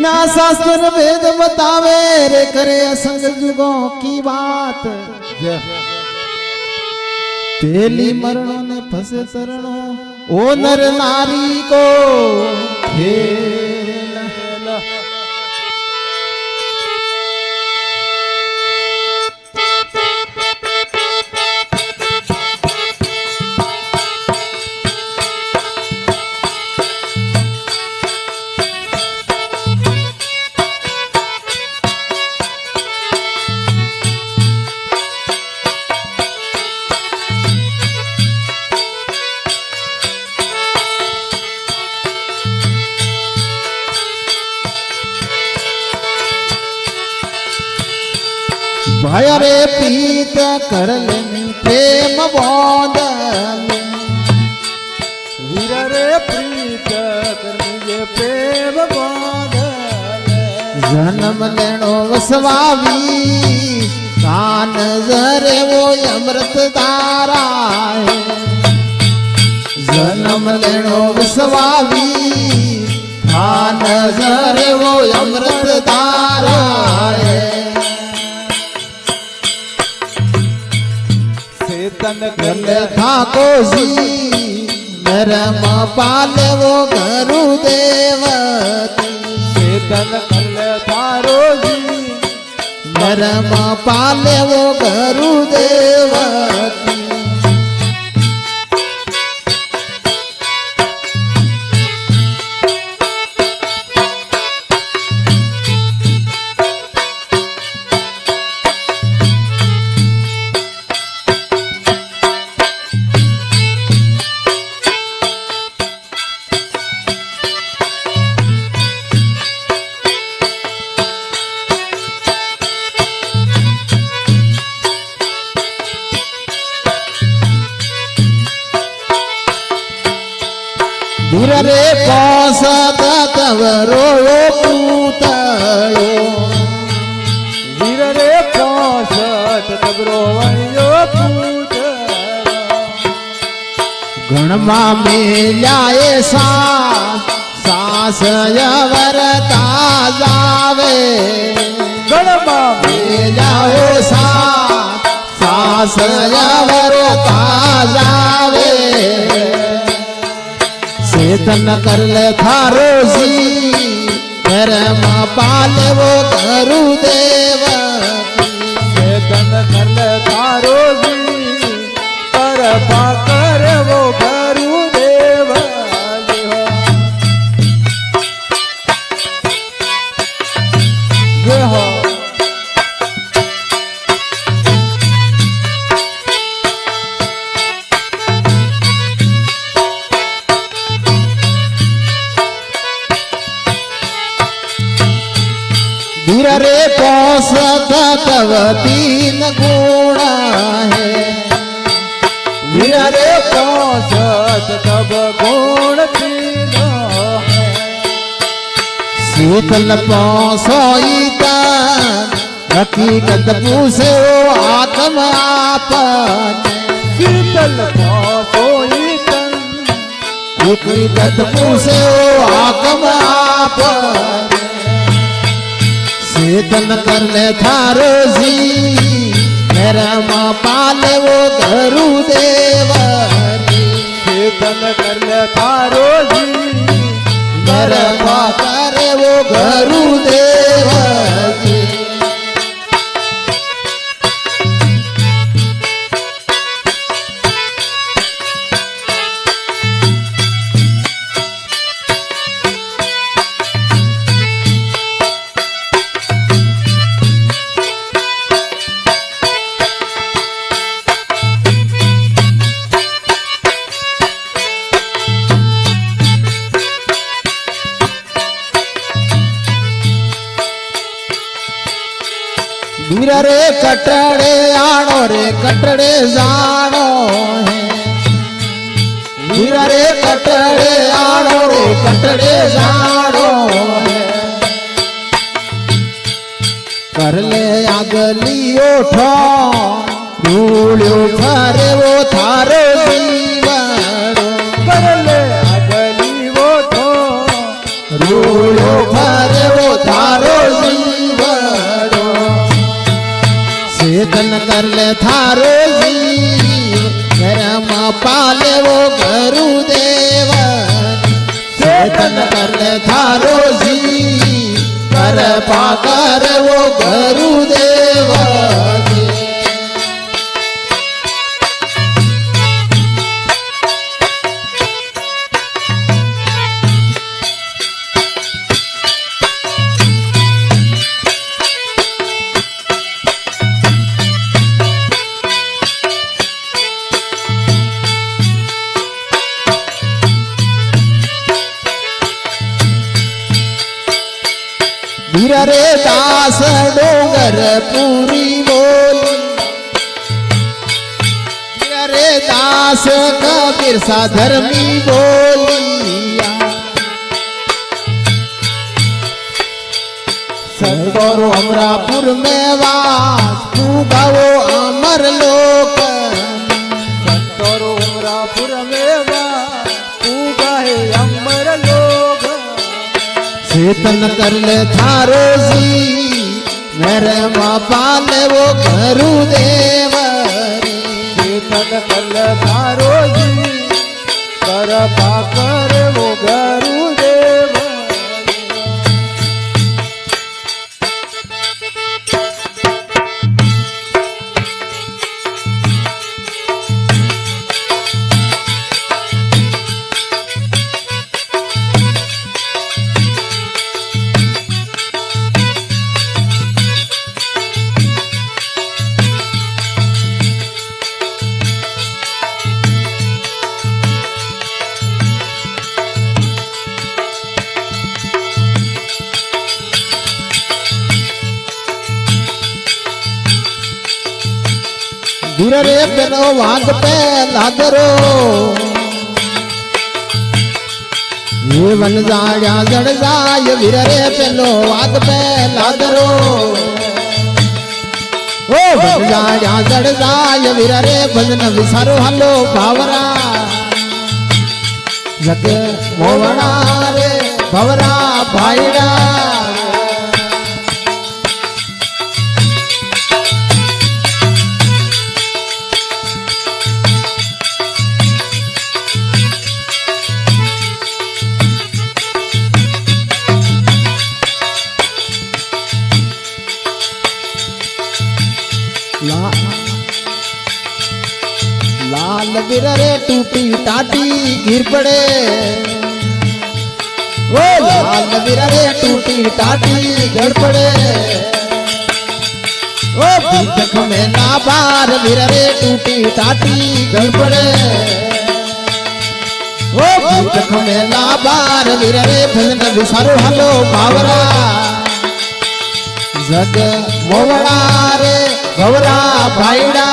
ना शास्त्र वेद बतावे रे करे असंग जुगों की बात तेली मरणों ने फंसे तरणों ओ नर नारी को खेल भय रे पीत कर प्रेम बोध वीर रे प्रीत कर प्रेम बोध जन्म लेनो वसवावी कान जरे वो अमृत धारा है जन्म लेनो वसवावी कान जरे वो अमृत धारा है तन गल था को जी नरम पाले वो गुरु देवती चेतन कल थारो जी नरम पाले वो गुरु देवती धीर रे पौसत तवरो पूतलो वीर रे पौसत तबरो वयो पूत गणमा मिलाए सास यवरता जावे गणमा मिलाओ सास यवरता जावे चेतन कर ले थारो जी धर्म पाले वो गुरु देव चेतन कर ले थारो जी पर पाकर वो गुरु देव ये हो धीर रे पौसत तव तीन गुण है वीर रे पौसत तब गुण तीन है शीतल पौसोईत हकीकत पूछे वो आत्म आपन शीतल पौसोई तन हकीकत पूछे वो आत्म आपन चेतन कर ले थारो जी धर्म पाले वो गुरु देवती चेतन कर ले थारो जी धर्म करे वो गुरु देवती धीर रे कटड़े आनो रे कटड़े जानो है धीर रे कटड़े आनो रे कटड़े जानो है कर ले आगली ओठो रूड़ो फरे वो थारो जीवन कर ले अगली वो तो रूड़ो फरे वो चेतन कर ले थारो जीव घरमा पाले वो गुरुदेव चेतन कर ले थारो जीव कर पाकर वो गुरुदेव वीर रे दास डोंगर पूरी बोली वीर रे दास कबीर सा धर्मी बोलिया सदगुरु अमरापुर में वास पूगावो अमर लोक संतोरो अमरापुर में पूगा है अमर लोग चेतन कर ले थारो जी मेरे माँ पाले वो गुरुदेव चेतन कल थारो जी कर पाकर वो गुरुदेव वीर रे पेलो वाग पे लादरो ये वन जाया जड़ जाय वीर रे पेलो वाग पे लादरो ओ वन जाया जड़ जाय वीर रे भजन विसारो हलो भावरा जग मोवना रे भवरा भाईड़ा लाल वीर रे टूटी टाटी गिर पड़े ओ लाल वीर रे टूटी टाटी गिर पड़े ओ बीच में ना बार वीर रे टूटी टाटी गिर पड़े ओ बीच में ना बार वीर रे भजन विसारो हलो भावरा जग मोवड़ा रे भवरा भाईड़ा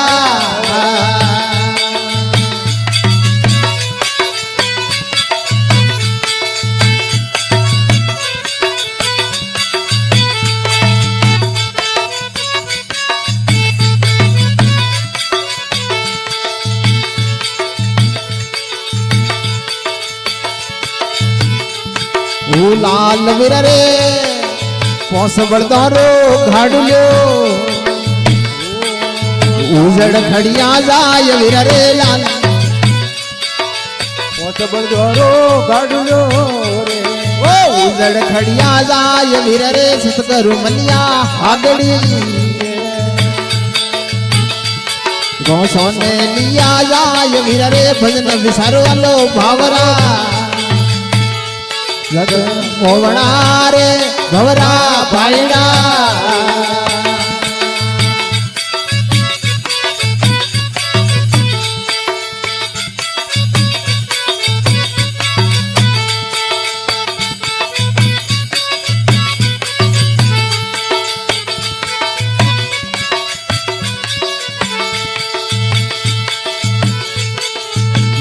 ओ लाल वीर रे पोस बड़दारो घाड़ियो उजड़ खड़िया जाय वीर रे लाल पोस बड़दारो घाड़ियो रे ओ उजड़ खड़िया जाय वीर रे सतगुरु मलिया आगड़ी गौ सोने लिया जाय वीर रे भजन विसारो वालो भावरा जग मोवड़ा रे भवरा भाईड़ा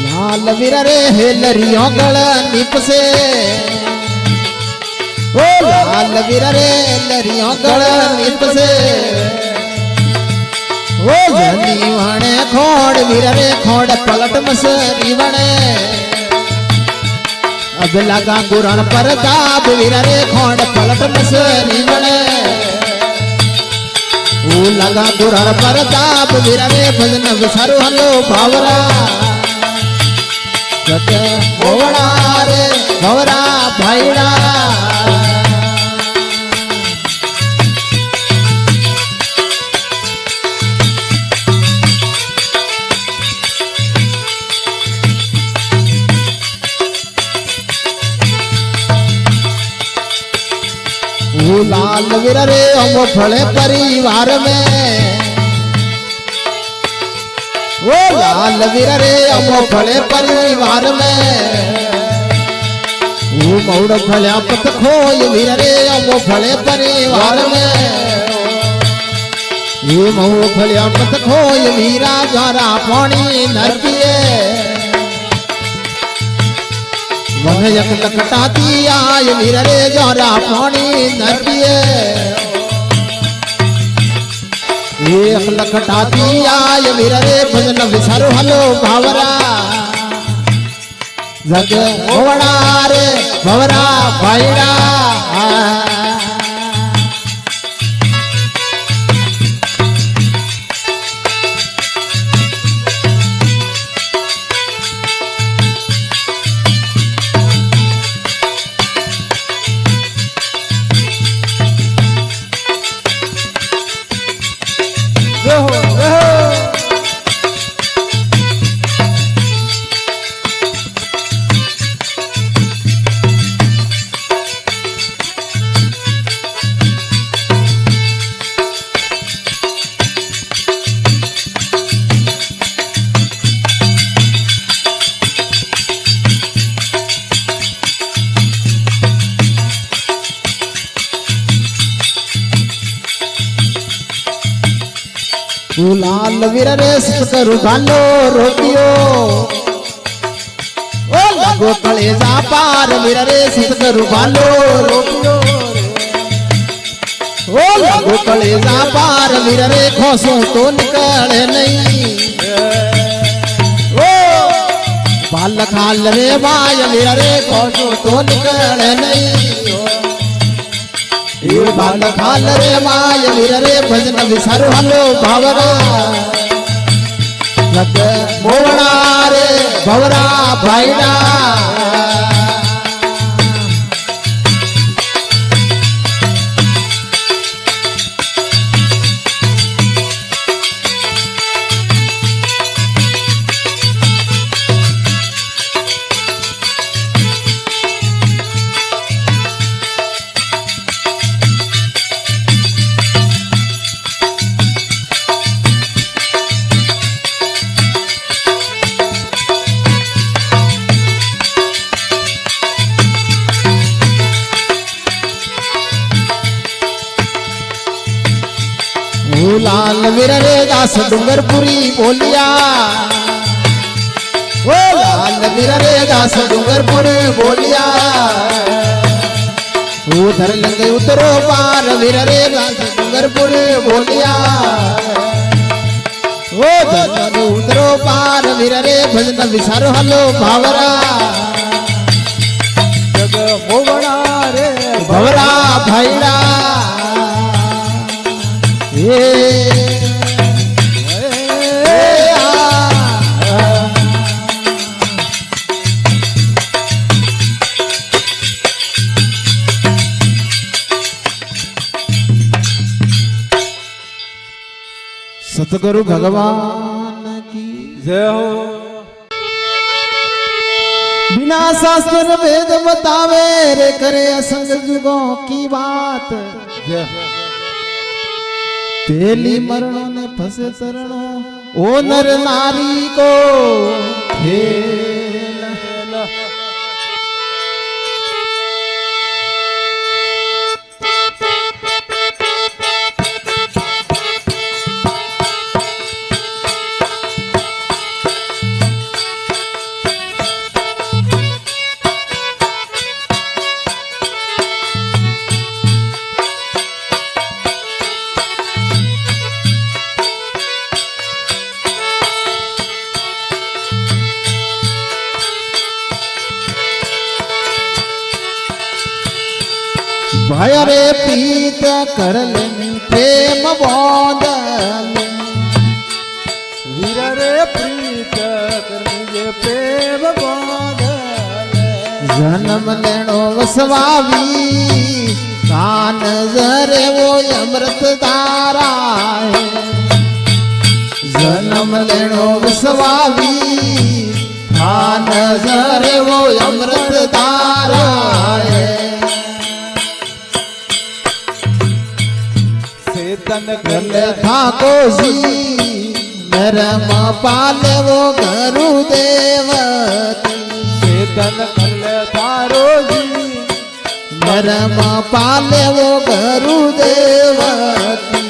लाल वीर रे हेलरियों गल निपसे ओ लाल वीर रे हेलरियों गल निपसे ओ जनी वणे खोड़ वीर रे खोड़ पलट मसरी वणे अब लगा गुरण पर दाब वीर रे खोड़ पलट मसरी वणे लगा गुरर प्रताप वीर रे भजन विसारो हलो भावरा जग मोवड़ा रे भवरा भाईड़ा लाल वीर रे अमो फले परिवार में वो लाल वीर रे अमो फले परिवार में वो मौड़ फल्या पत खोय वीर रे अमो फले परिवार में ये मऊ फल्या पत खोय वीरा द्वारा पानी नरकिए वह यक लकटाती आय वीर रे द्वारा पानी नरकिए ये यक लकटाती आय वीर रे भजन विसारो हलो भावरा जग मोवड़ा रे भवरा भाईड़ा लाल वीर रे सतकरु भालो रोटियो ओ लगो कलेजा पार वीर रे सतकरु भालो रोटियो ओ लगो कलेजा पार वीर रे खोसो तो निकले नहीं ओ बाल खाल रे माय वीर रे खोसो तो निकले नहीं ये बाल खाल रे माय वीर रे भजन विसारो हलो भावरा जग मोवड़ा रे भवरा भाईड़ा लाल वीर रे दास डूंगरपुरी बोलिया ओ लाल वीर रे दास डूंगरपुरी बोलिया उधर लंगे उतरो पार वीर रे दास डूंगरपुरी बोलिया ओ उधर उतरो पार वीर रे भजन विसारो हलो भावरा जग मोवड़ा रे भवरा भाईड़ा सतगुरु भगवान की जय हो। बिना शास्त्र वेद बतावे रे करे असंग जुगों की बात जय तेली मरणों ने फंसे तरणों ओ नर नारी को खेल भय रे पीत कर ले प्रेम बोंदल वीर रे प्रीत करनीजे प्रेम बांधल जन्म लेणो वसवावी कान जरे वो अमृत धारा है जन्म लेणो वसवावी कान जरे वो अमृत धारा है चेतन गल गल थाको जी नरम पाले वो गुरु देवती चेतन गल थारो जी नरम पाले वो गुरु देवती